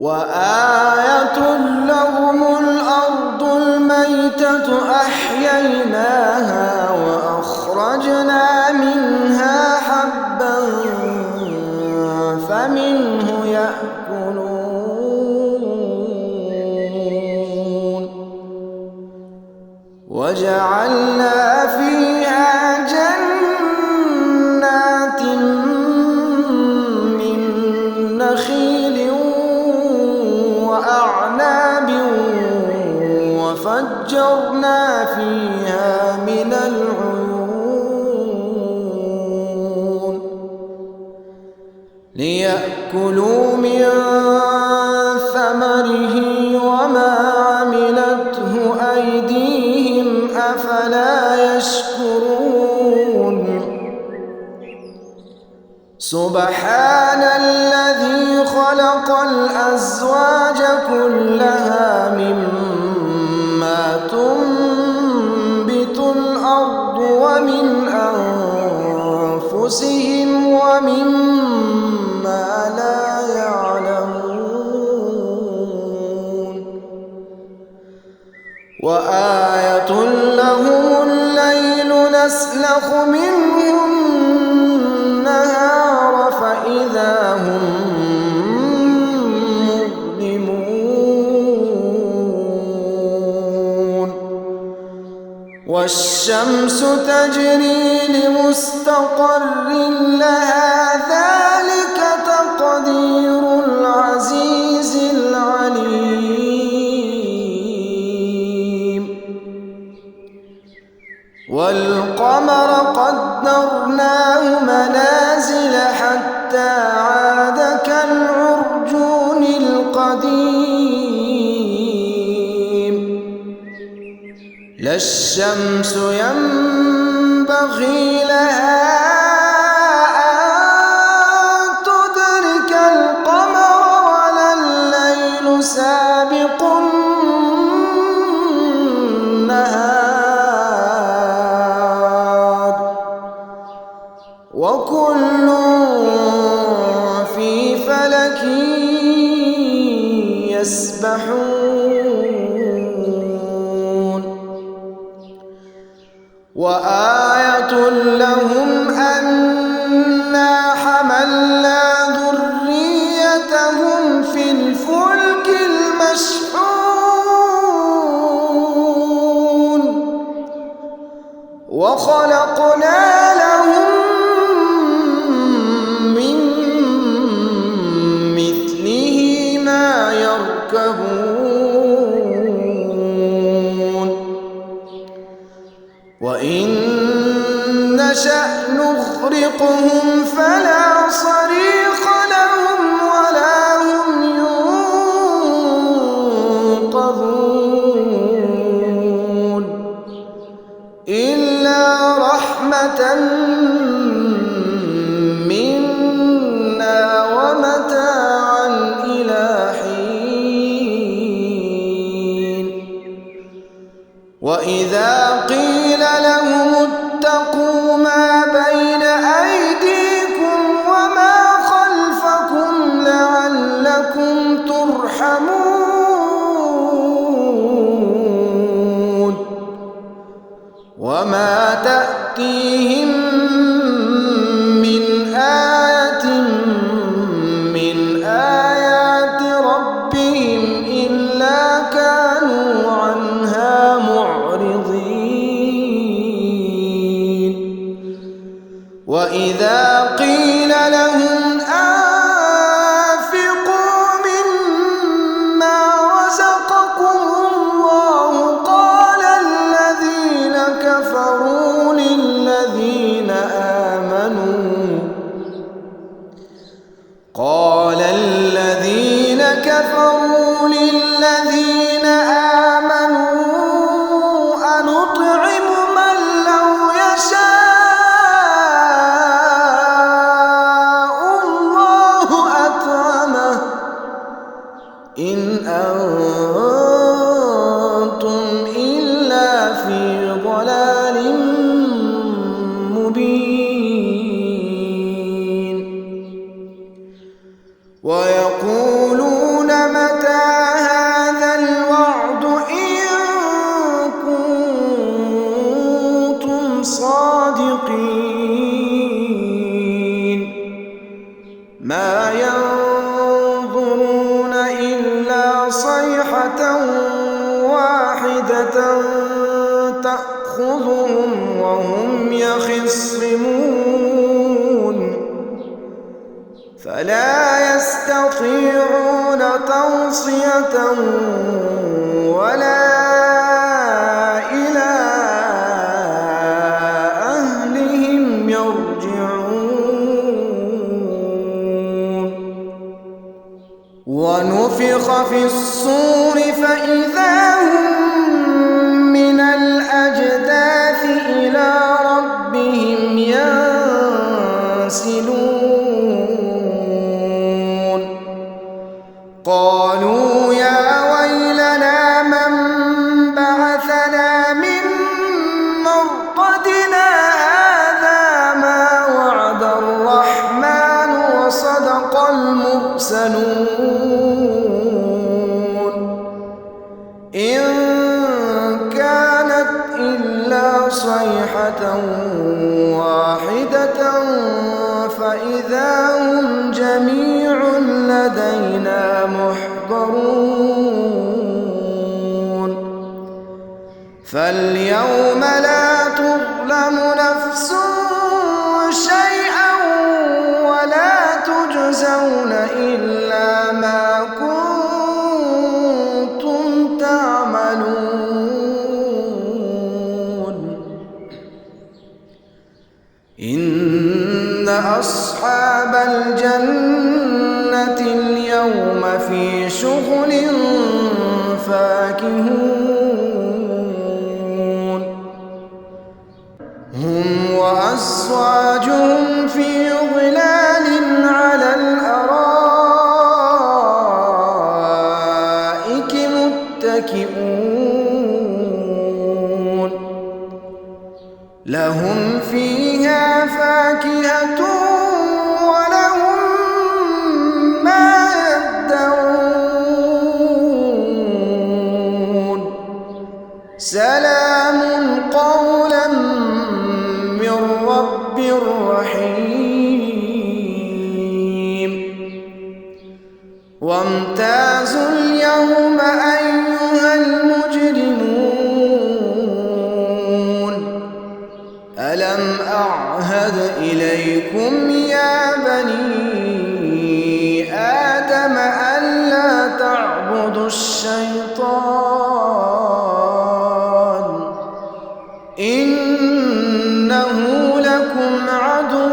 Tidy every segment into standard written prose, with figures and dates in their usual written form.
وآية لهم الأرض الميتة أحييناها وأخرجنا منها حبا فمنه يأكلون وجعلنا فيها جنات من نخيل وأعناب وفجرنا فيها من العيون ليأكلوا من ثمره وما عملته أيديهم أفلا يشكرون سبحان الذي خلق الأزواج كلها مما تنبت الأرض ومن أنفسهم ومما لا يعلمون وآية لهم الليل نسلخ منه النهار فإذا هم مظلمون والشمس تجري لمستقر لها ذلك تقدير العزيز العليم والقمر قدرناه منازل حتى عاد كالعرجون القديم لا الشمس ينبغي لها أن تدرك القمر ولا الليل سابق النهار وكل في فلك يسبحون وآية لهم أنا حملنا ذريتهم في الفلك المشحون وخلقنا لهم من مثله ما يركبون وإن نشأ نغرقهم فلا صريخ لهم ولا هم ينقذون إلا رحمة منا ومتاعا إلى حين وإذا قيل لهم اتقوا ما بين أيديكم وما خلفكم لعلكم ترحمون وما تأتيهم من آية من آيات ربهم إلا كانوا عنها معرضين وإذا قيل لهم أنفقوا مما رزقكم الله قال الذين كفروا للذين آمنوا أنطعم من لو يشاء الله أطعمه إن أنتم إلا في ضلال مبين ويقولون تأخذهم وهم يخصمون فلا يستطيعون توصية ولا إلى أهلهم يرجعون ونفخ في الصور فإذا هم من الأجداث إلى ربهم ينسلون قالوا يا ويلنا من بعثنا من مرقدنا هذا ما وعد الرحمن وصدق المرسلون إن كانت إلا صيحة واحدة فإذا هم جميع لدينا محضرون فاليوم لا تظلم نفس شيئا ولا تجزون إلا ما كنتم تعملون إن أصحاب الجنة اليوم في شغل فاكهون هم وأزواجهم في ظلال على الأرائك متكئون لهم فيها فاكهة ولهم ما يدعون سلام قولا من رب رحيم وامتازوا اليوم أيها المجرمون ألم أعهد إليكم يا بني آدم ألا تعبدوا الشيطان إنه لكم عدو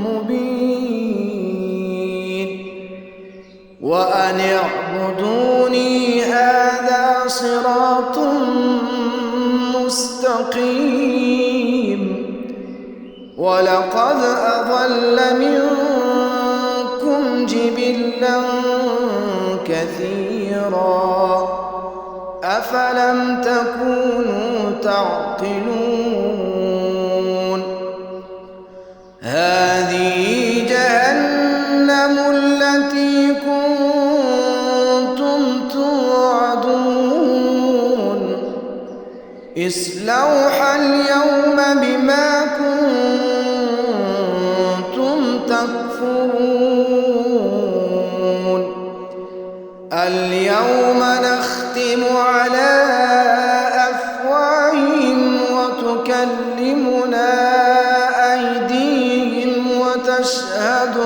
مبين وأن اعبدوني هذا صراط مستقيم ولقد أضل منكم جبلا كثيرا أفلم تكونوا تعقلون هذه جهنم التي كنتم توعدون اصلوها اليوم بما كنتم تكفرون اليوم نختم على أفواههم وتكلمنا أيديهم وتشهد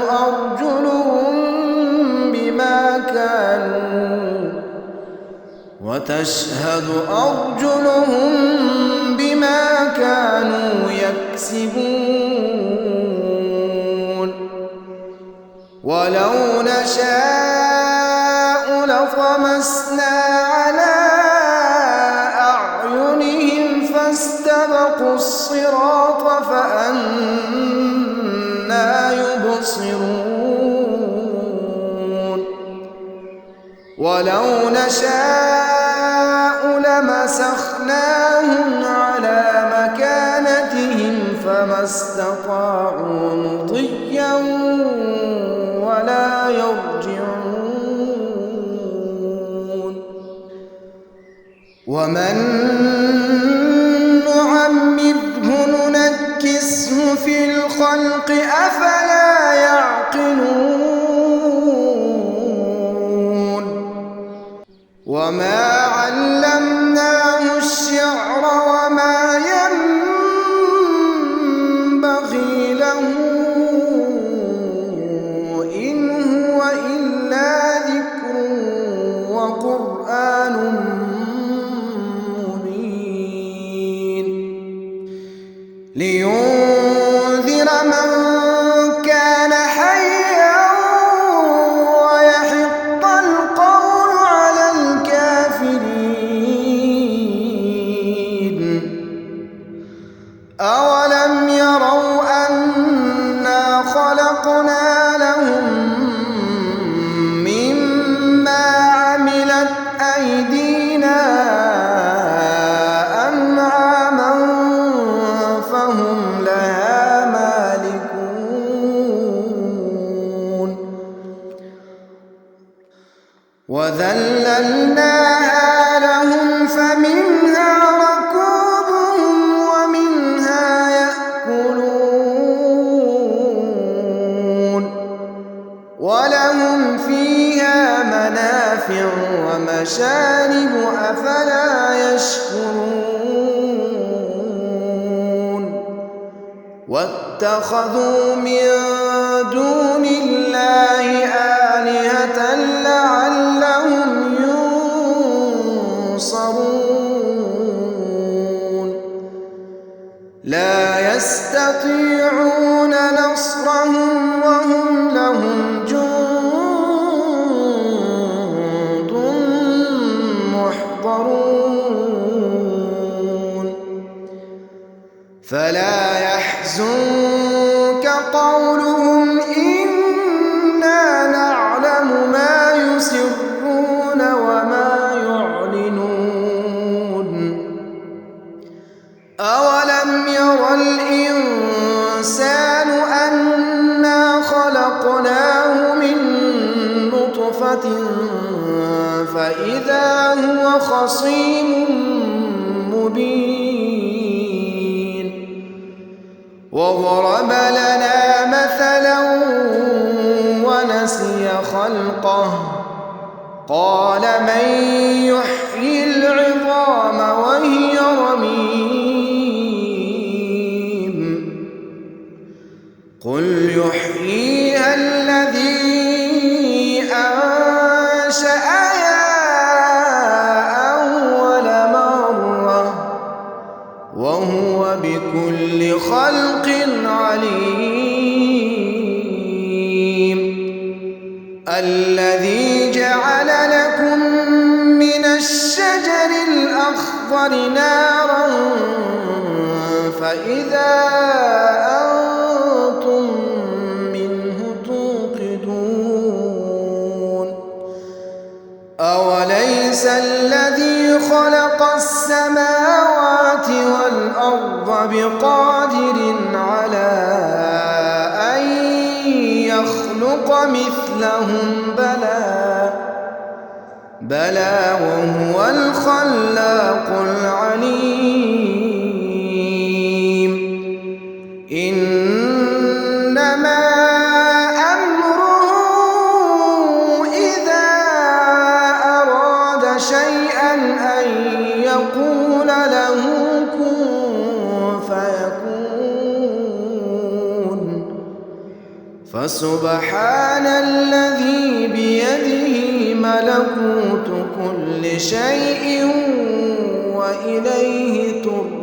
أرجلهم بما كانوا يكسبون ولو نشاء لطمسنا على أعينهم فاستبقوا الصراط فأنى يبصرون ولو نشاء لمسخناهم على مكانتهم فما استطاعوا مضيا ولا يرجعون ومن نعمره ننكسه في الخلق أفلا يعقلون وما علمناه إلا ذكر وقرآن مبين لينذر من كان حيا ويحق القول على الكافرين أولم يروا أنا خلقنا لهم مما عملت أيدينا أنعاما فهم لها مالكون وذللناها لهم فمنها ركوبهم ومنها يأكلون ولهم فيها منافع ومشارب أفلا يشكرون واتخذوا من دون الله آلهة لعلهم ينصرون لا يستطيعون نصرهم وهم لهم جند محضرون فلا يحزنك قولهم إنا نعلم ما يسرون وما يعلنون أولم ير الإنسان أنا خلقناه من نطفة فإذا هو خصيم مبين وضرب لنا مثلا ونسي خلقه قال من يحيي العظام وهي رميم قل يحييها الذي أنشأها أول مرة وهو بكل خلق عليم الذي جعل لكم من الشجر الأخضر نارا فإذا أنتم منه توقدون أوليس الذي خلق السماوات والأرض بقادر على أن يخلق مثلهم بلى وهو الخلاق العليم إنما أمره إذا أراد شيئا أن يقول له كن فيكون فسبحان الذي بيده ملكوت كل شيء وإليه ترجعون